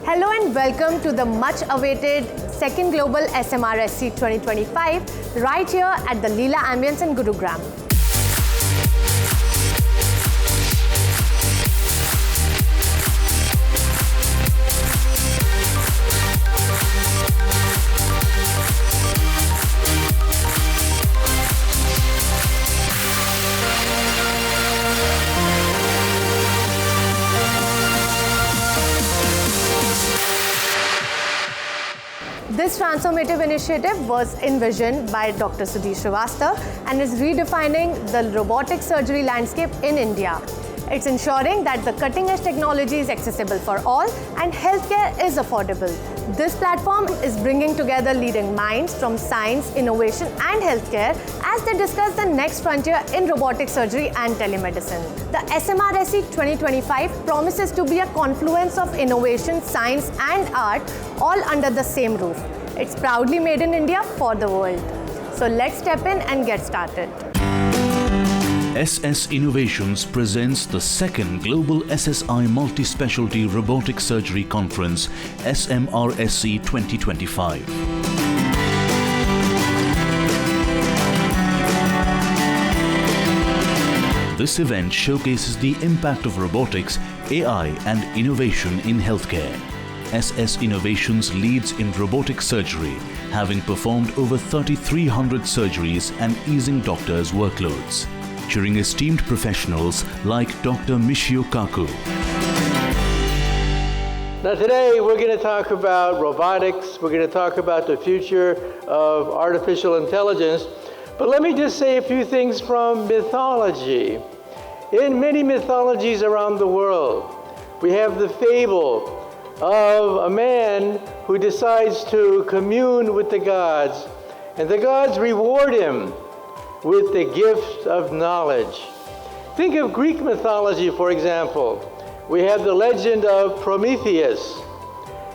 Hello and welcome to the much awaited second Global SMRSC 2025 right here at the Leela Ambience in Gurugram. This transformative initiative was envisioned by Dr. Sudhir Srivastava and is redefining the robotic surgery landscape in India. It's ensuring that the cutting-edge technology is accessible for all and healthcare is affordable. This platform is bringing together leading minds from science, innovation and healthcare as they discuss the next frontier in robotic surgery and telemedicine. The SMRSC 2025 promises to be a confluence of innovation, science and art all under the same roof. It's proudly made in India for the world. So let's step in and get started. Innovations presents the second Global SSI Multi-Specialty Robotic Surgery Conference, SMRSC 2025. This event showcases the impact of robotics, AI and innovation in healthcare. SS Innovations leads in robotic surgery, having performed over 3,300 surgeries and easing doctors' workloads, cheering esteemed professionals like Dr. Michio Kaku. Now today we're going to talk about robotics, we're going to talk about the future of artificial intelligence, but let me just say a few things from mythology. In many mythologies around the world, we have the fable of a man who decides to commune with the gods, and the gods reward him with the gift of knowledge. Think of Greek mythology, for example. We have the legend of Prometheus.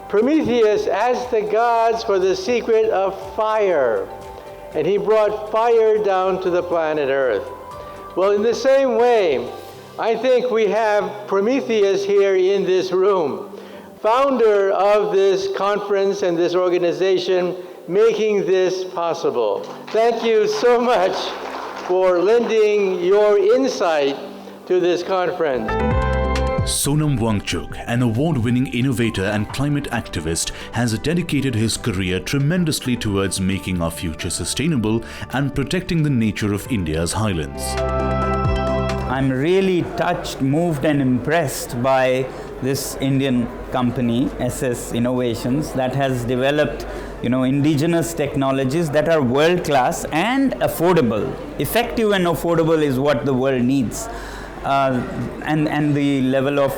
Prometheus asked the gods for the secret of fire, and he brought fire down to the planet Earth. Well, in the same way, I think we have Prometheus here in this room, founder of this conference and this organization, making this possible. Thank you so much for lending your insight to this conference. Sonam Wangchuk, an award-winning innovator and climate activist, has dedicated his career tremendously towards making our future sustainable and protecting the nature of India's highlands. I'm really touched, moved and impressed by this Indian company, SS Innovations, that has developed indigenous technologies that are world-class and affordable. Effective and affordable is what the world needs. And the level of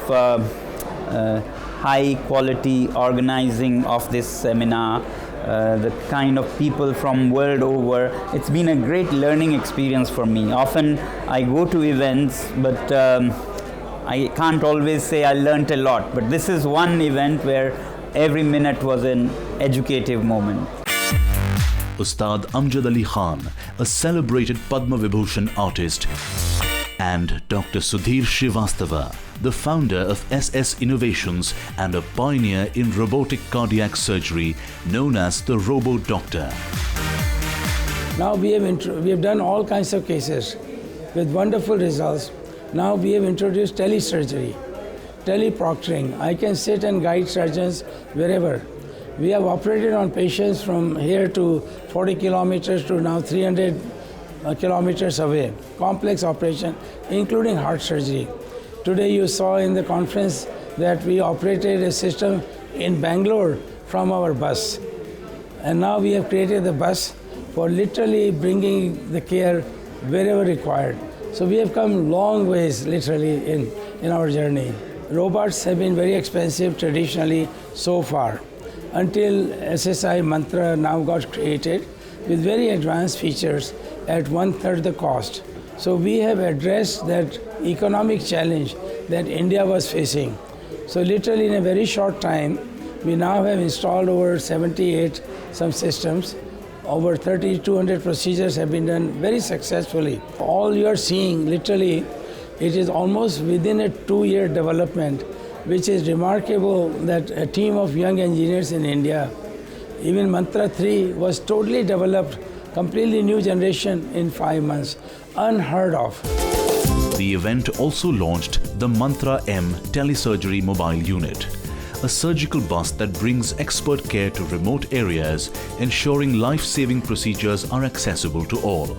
high quality organizing of this seminar, the kind of people from world over, it's been a great learning experience for me. Often I go to events, but I can't always say I learnt a lot. But this is one event where every minute was an educative moment. Ustad Amjad Ali Khan, a celebrated Padma Vibhushan artist, and Dr. Sudhir Srivastava, the founder of SS Innovations and a pioneer in robotic cardiac surgery known as the Robo Doctor. Now we have done all kinds of cases with wonderful results. Now we have introduced telesurgery, teleproctoring. I can sit and guide surgeons wherever. We have operated on patients from here to 40 kilometers to now 300 kilometers away. Complex operation, including heart surgery. Today you saw in the conference that we operated a system in Bangalore from our bus. And now we have created the bus for literally bringing the care wherever required. So we have come long ways literally in our journey. Robots have been very expensive traditionally so far, until SSI Mantra now got created with very advanced features at 1/3 the cost. So we have addressed that economic challenge that India was facing. So literally in a very short time, we now have installed over 78 some systems. Over 3,200 procedures have been done very successfully. All you're seeing, literally, it is almost within a 2-year development which is remarkable that a team of young engineers in India, even Mantra 3 was totally developed, completely new generation in 5 months, unheard of. The event also launched the Mantra M telesurgery mobile unit, a surgical bus that brings expert care to remote areas, ensuring life-saving procedures are accessible to all.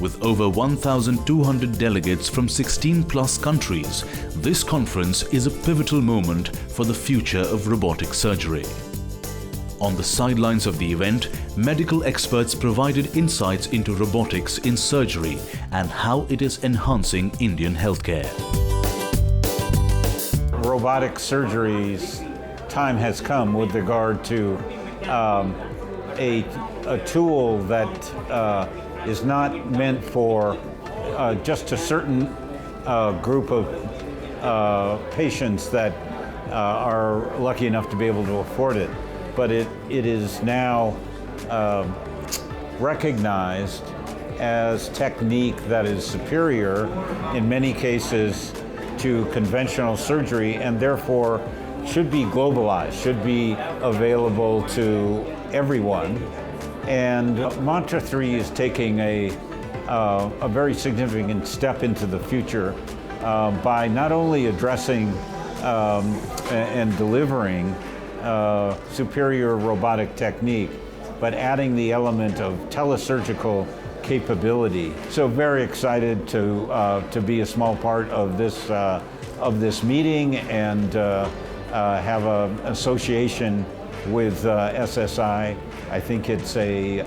With over 1,200 delegates from 16+ countries, this conference is a pivotal moment for the future of robotic surgery. On the sidelines of the event, medical experts provided insights into robotics in surgery and how it is enhancing Indian healthcare. Robotic surgery's time has come with regard to a tool that is not meant for just a certain group of patients that are lucky enough to be able to afford it, but it is now recognized as technique that is superior in many cases to conventional surgery, and therefore should be globalized, should be available to everyone. And Mantra 3 is taking a very significant step into the future by not only addressing and delivering superior robotic technique, but adding the element of telesurgical capability. So very excited to be a small part of this meeting and have an association with SSI. I think it's a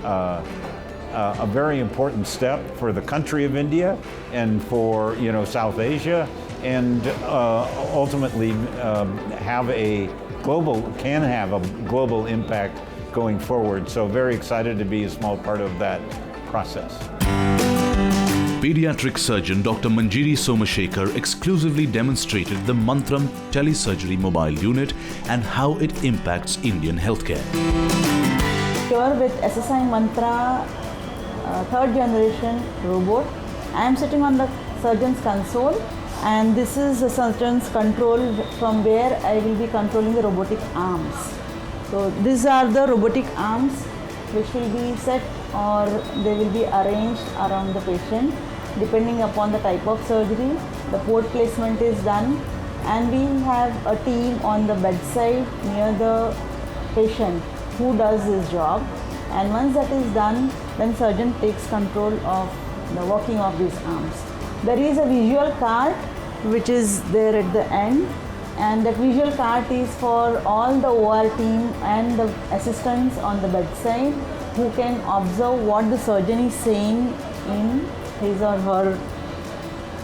very important step for the country of India and for South Asia, and ultimately have a global impact going forward. So very excited to be a small part of that process. Pediatric surgeon Dr. Manjiri Somashekar exclusively demonstrated the Mantram telesurgery mobile unit and how it impacts Indian healthcare. Here with SSI Mantra 3rd generation robot, I am sitting on the surgeon's console, and this is the surgeon's control from where I will be controlling the robotic arms. So these are the robotic arms which will be set or they will be arranged around the patient depending upon the type of surgery. The port placement is done, and we have a team on the bedside near the patient who does this job, and once that is done, then surgeon takes control of the working of these arms. There is a visual cart which is there at the end, and that visual cart is for all the OR team and the assistants on the bedside who can observe what the surgeon is saying in his or her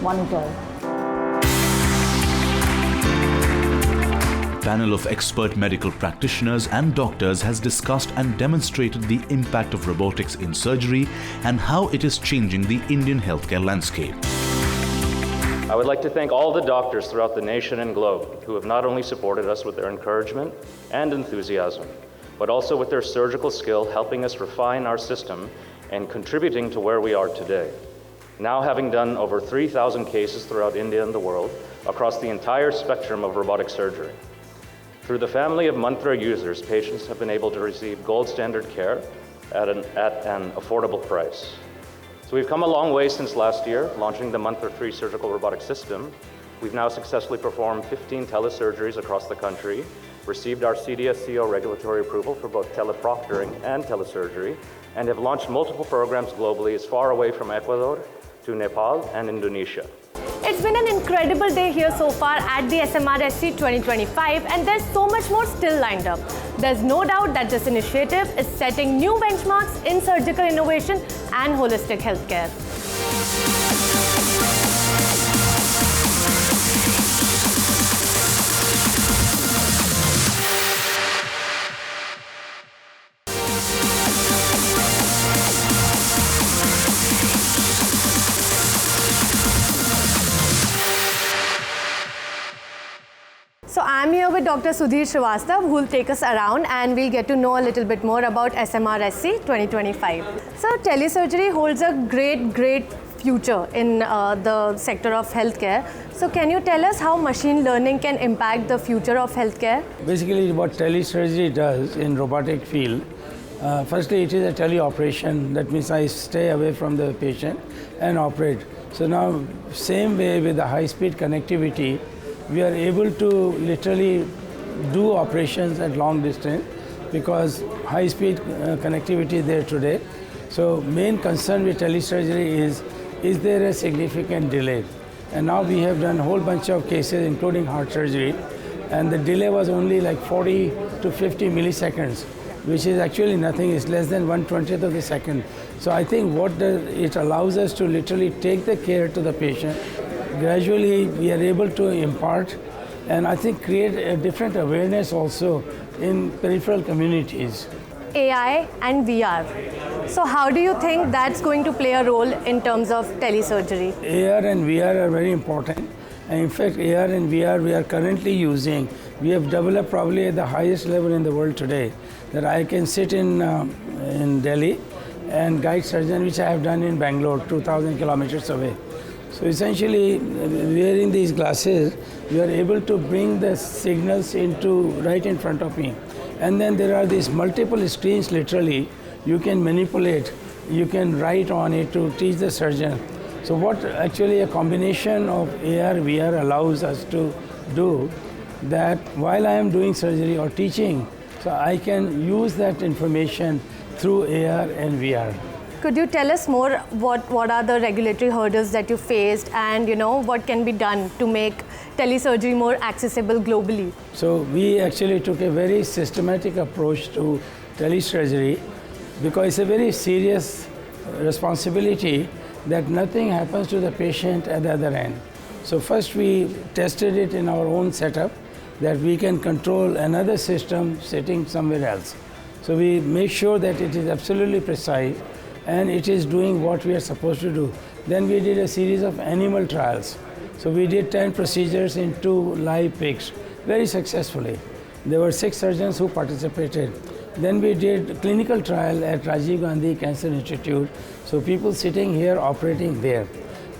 monitor. A panel of expert medical practitioners and doctors has discussed and demonstrated the impact of robotics in surgery and how it is changing the Indian healthcare landscape. I would like to thank all the doctors throughout the nation and globe who have not only supported us with their encouragement and enthusiasm, but also with their surgical skill, helping us refine our system and contributing to where we are today. Now having done over 3,000 cases throughout India and the world, across the entire spectrum of robotic surgery. Through the family of Mantra users, patients have been able to receive gold standard care at an affordable price. So we've come a long way since last year, launching the Mantra 3 surgical robotic system. We've now successfully performed 15 telesurgeries across the country, received our CDSCO regulatory approval for both teleproctoring and telesurgery, and have launched multiple programs globally as far away from Ecuador to Nepal and Indonesia. It's been an incredible day here so far at the SMRSC 2025, and there's so much more still lined up. There's no doubt that this initiative is setting new benchmarks in surgical innovation and holistic healthcare. So I'm here with Dr. Sudhir Srivastava, who will take us around and we'll get to know a little bit more about SMRSC 2025. So telesurgery holds a great future in the sector of healthcare. So can you tell us how machine learning can impact the future of healthcare? Basically, what telesurgery does in robotic field, firstly, it is a teleoperation. That means I stay away from the patient and operate. So now, same way with the high-speed connectivity, we are able to literally do operations at long distance because high-speed connectivity is there today. So main concern with telesurgery is there a significant delay? And now we have done a whole bunch of cases, including heart surgery, and the delay was only like 40 to 50 milliseconds, which is actually nothing. It's less than 1/20th of a second. So I think it allows us to literally take the care to the patient. Gradually, we are able to impart and I think create a different awareness also in peripheral communities. AI and VR. So how do you think that's going to play a role in terms of telesurgery? AR and VR are very important. And in fact, AR and VR we are currently using. We have developed probably at the highest level in the world today that I can sit in Delhi and guide surgeon, which I have done in Bangalore, 2,000 kilometers away. So essentially, wearing these glasses, you are able to bring the signals into right in front of me. And then there are these multiple screens literally you can manipulate, you can write on it to teach the surgeon. So what actually a combination of AR, VR allows us to do that while I am doing surgery or teaching, so I can use that information through AR and VR. Could you tell us more what are the regulatory hurdles that you faced and what can be done to make telesurgery more accessible globally? So we actually took a very systematic approach to telesurgery because it's a very serious responsibility that nothing happens to the patient at the other end. So first we tested it in our own setup that we can control another system sitting somewhere else. So we make sure that it is absolutely precise and it is doing what we are supposed to do. Then we did a series of animal trials. So we did 10 procedures in 2 live pigs very successfully. There were 6 surgeons who participated. Then we did clinical trial at Rajiv Gandhi Cancer Institute. So people sitting here operating there.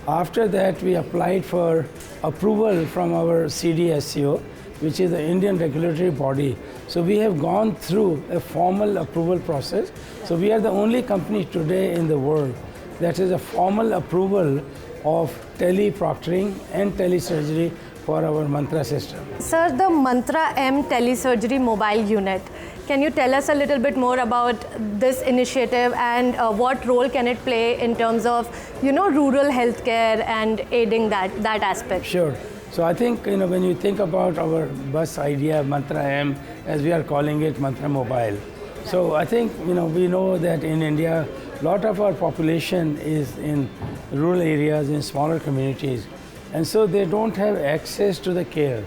After that we applied for approval from our CDSCO, which is the Indian regulatory body. So we have gone through a formal approval process. So we are the only company today in the world that has a formal approval of teleproctoring and telesurgery for our Mantra system. Sir, the Mantra M telesurgery mobile unit. Can you tell us a little bit more about this initiative and what role can it play in terms of, rural healthcare and aiding that aspect? Sure. So I think, when you think about our bus idea, Mantra M, as we are calling it, Mantra Mobile. So I think, we know that in India, a lot of our population is in rural areas, in smaller communities. And so they don't have access to the care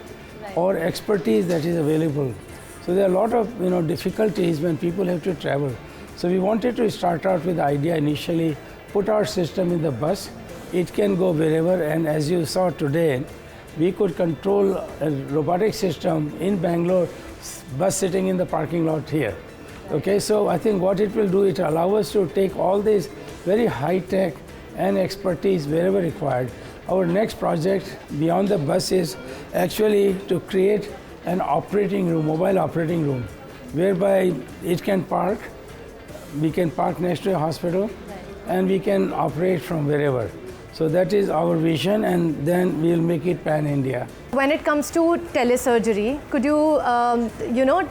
or expertise that is available. So there are a lot of, difficulties when people have to travel. So we wanted to start out with the idea initially, put our system in the bus. It can go wherever, and as you saw today, we could control a robotic system in Bangalore, bus sitting in the parking lot here. Okay, so I think what it will do, it allow us to take all this very high-tech and expertise wherever required. Our next project beyond the bus is actually to create an operating room, mobile operating room, whereby it can park. We can park next to a hospital, and we can operate from wherever. So that is our vision, and then we'll make it pan-India. When it comes to telesurgery, could you,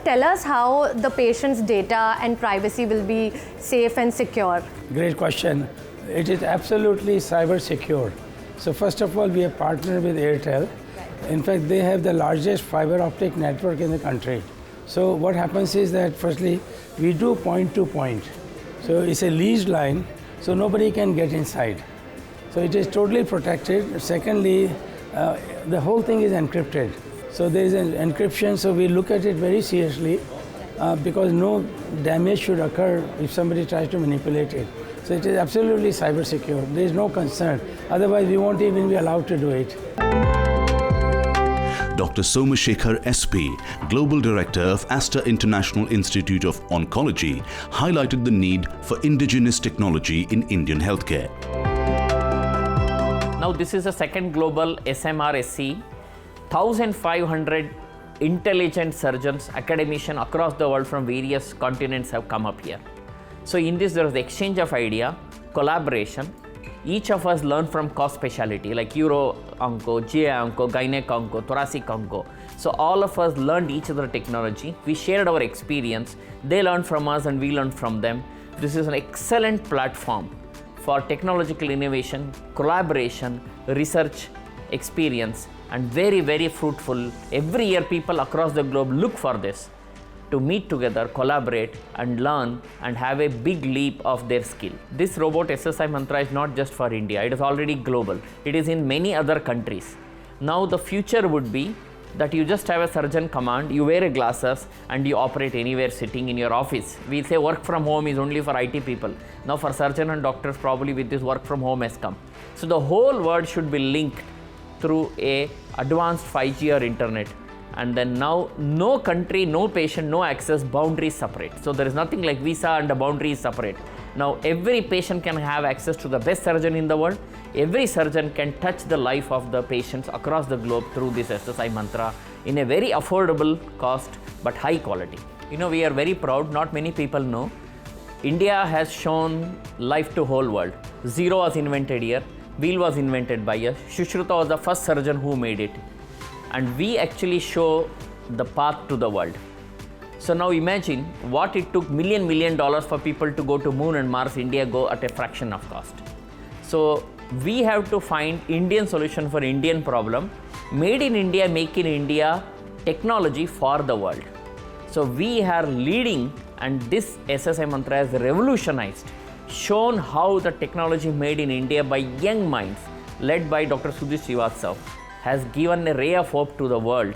tell us how the patient's data and privacy will be safe and secure? Great question. It is absolutely cyber secure. So first of all, we have partnered with Airtel. In fact, they have the largest fiber optic network in the country. So what happens is that firstly, we do point-to-point. So it's a leased line, so nobody can get inside. So it is totally protected. Secondly, the whole thing is encrypted. So there is an encryption, so we look at it very seriously because no damage should occur if somebody tries to manipulate it. So it is absolutely cyber secure. There is no concern. Otherwise, we won't even be allowed to do it. Dr. Somashekar SP, Global Director of Aster International Institute of Oncology, highlighted the need for indigenous technology in Indian healthcare. Now this is the second global SMRSC. 1,500 intelligent surgeons, academicians across the world from various continents have come up here. So in this there is the exchange of idea, collaboration. Each of us learn from core specialty like Uro Onco, GI Onco, Gynec Onco, Thoracic Onco. So all of us learned each other technology. We shared our experience. They learned from us and we learned from them. This is an excellent platform for technological innovation, collaboration, research experience, and very, very fruitful. Every year people across the globe look for this to meet together, collaborate and learn and have a big leap of their skill. This robot SSI Mantra is not just for India, it is already global. It is in many other countries. Now the future would be that you just have a surgeon command, you wear a glasses and you operate anywhere sitting in your office. We say work from home is only for IT people. Now for surgeon and doctors probably with this work from home has come. So the whole world should be linked through a advanced 5G or internet. And then now no country, no patient, no access, boundaries separate. So there is nothing like visa and the boundary is separate. Now every patient can have access to the best surgeon in the world. Every surgeon can touch the life of the patients across the globe through this SSI Mantra in a very affordable cost but high quality. You know, we are very proud, not many people know. India has shown life to whole world. Zero was invented here, wheel was invented by us. Sushruta was the first surgeon who made it. And we actually show the path to the world. So now imagine what it took $1 million for people to go to Moon and Mars. India go at a fraction of cost. So we have to find Indian solution for Indian problem. Made in India, make in India technology for the world. So we are leading, and this SSI Mantra has revolutionized, shown how the technology made in India by young minds led by Dr. Sudhir Srivastava has given a ray of hope to the world.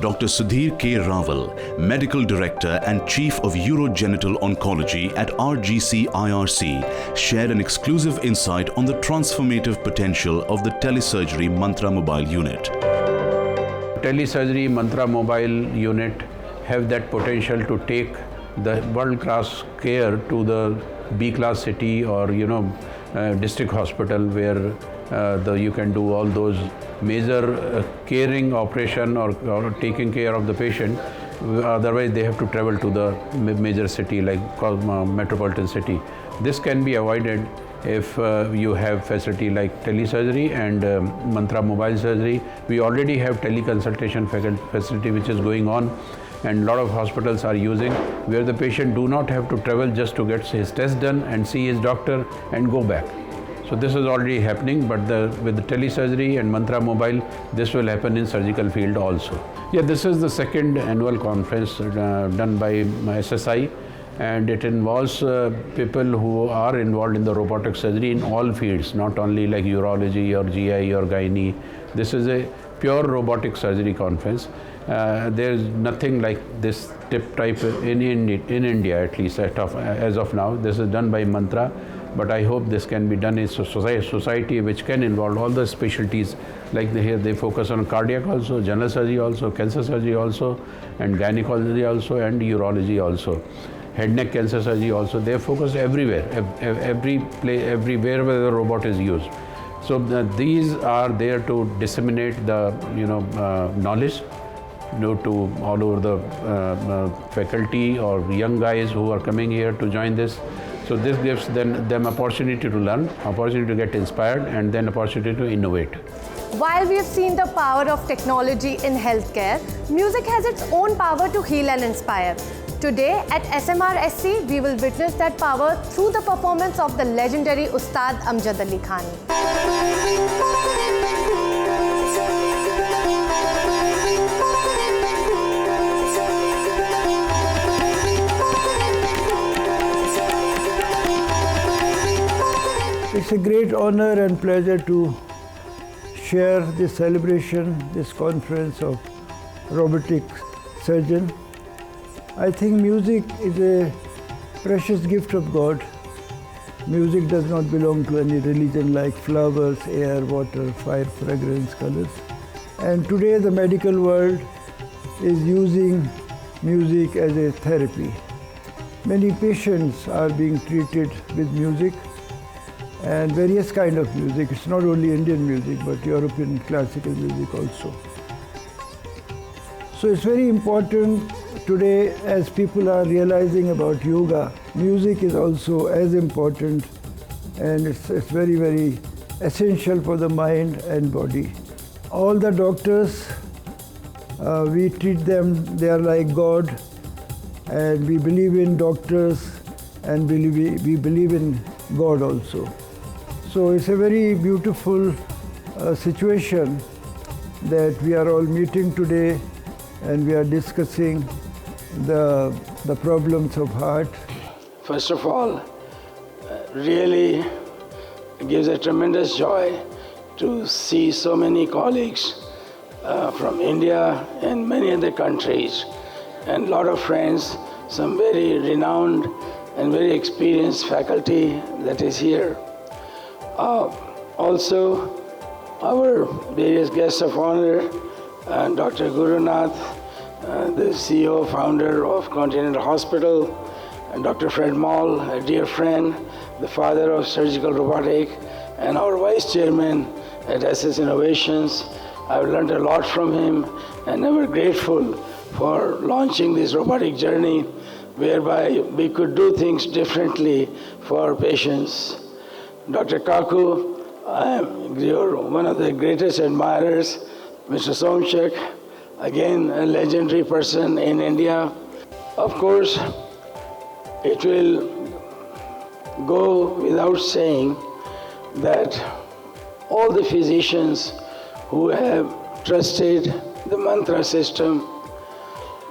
Dr. Sudhir K. Raval, Medical Director and Chief of Urogenital Oncology at RGC IRC, shared an exclusive insight on the transformative potential of the telesurgery Mantra Mobile Unit. Telesurgery Mantra Mobile Unit have that potential to take the world-class care to the B-class city or district hospital where you can do all those major caring operation or taking care of the patient. Otherwise they have to travel to the major city like metropolitan city. This can be avoided if you have facility like telesurgery and Mantra Mobile Surgery. We already have teleconsultation facility which is going on, and a lot of hospitals are using, where the patient do not have to travel just to get his test done and see his doctor and go back. So this is already happening, but with the telesurgery and Mantra Mobile, this will happen in surgical field also. Yeah, this is the second annual conference done by SSI, and it involves people who are involved in the robotic surgery in all fields, not only like urology or GI or gynae. This is a pure robotic surgery conference. There is nothing like this type in India, at least as of now. This is done by Mantra, but I hope this can be done in society which can involve all the specialties. Like here they focus on cardiac also, general surgery also, cancer surgery also, and gynecology also, and urology also. Head neck cancer surgery also. They focus everywhere, everywhere where the robot is used. So these are there to disseminate the knowledge to all over the faculty or young guys who are coming here to join this. So this gives them opportunity to learn, opportunity to get inspired, and then opportunity to innovate. While we have seen the power of technology in healthcare, music has its own power to heal and inspire. Today at SMRSC, we will witness that power through the performance of the legendary Ustad Amjad Ali Khan. It's a great honor and pleasure to share this celebration, this conference of robotic surgeon. I think music is a precious gift of God. Music does not belong to any religion like flowers, air, water, fire, fragrance, colors. And today the medical world is using music as a therapy. Many patients are being treated with music. and various kind of music. It's not only Indian music, but European classical music also. So it's very important today, as people are realizing about yoga, music is also as important, and it's very, very essential for the mind and body. All the doctors, we treat them, they are like God, and we believe in doctors, and we believe in God also. So it's a very beautiful situation that we are all meeting today, and we are discussing the problems of heart. First of all, really it gives a tremendous joy to see so many colleagues from India and many other countries, and a lot of friends, some very renowned and very experienced faculty that is here. Also, our various guests of honor, Dr. Gurunath, the CEO, founder of Continental Hospital, and Dr. Fred Moll, a dear friend, the father of surgical robotic, and our vice chairman at SS Innovations. I've learned a lot from him, and ever grateful for launching this robotic journey whereby we could do things differently for our patients. Dr. Kaku, I'm one of the greatest admirers. Mr. Somchak, again a legendary person in India. Of course, it will go without saying that all the physicians who have trusted the mantra system,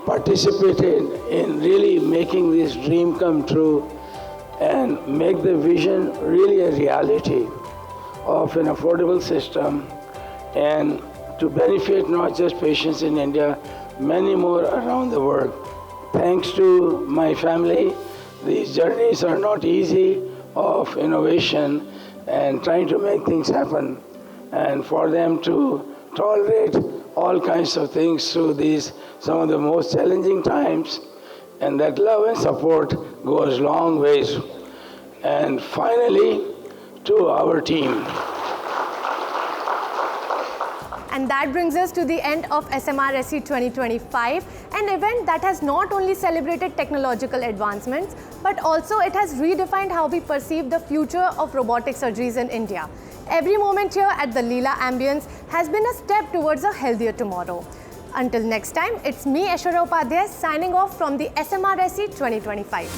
participated in really making this dream come true and make the vision really a reality of an affordable system, and to benefit not just patients in India, many more around the world. Thanks to my family, these journeys are not easy of innovation and trying to make things happen, and for them to tolerate all kinds of things through these, some of the most challenging times, and that love and support goes long ways. And finally, to our team. And that brings us to the end of SMRSC 2025, an event that has not only celebrated technological advancements, but also it has redefined how we perceive the future of robotic surgeries in India. Every moment here at the Leela Ambience has been a step towards a healthier tomorrow. Until next time, it's me, Aishwarya Upadhyay, signing off from the SMRSC 2025.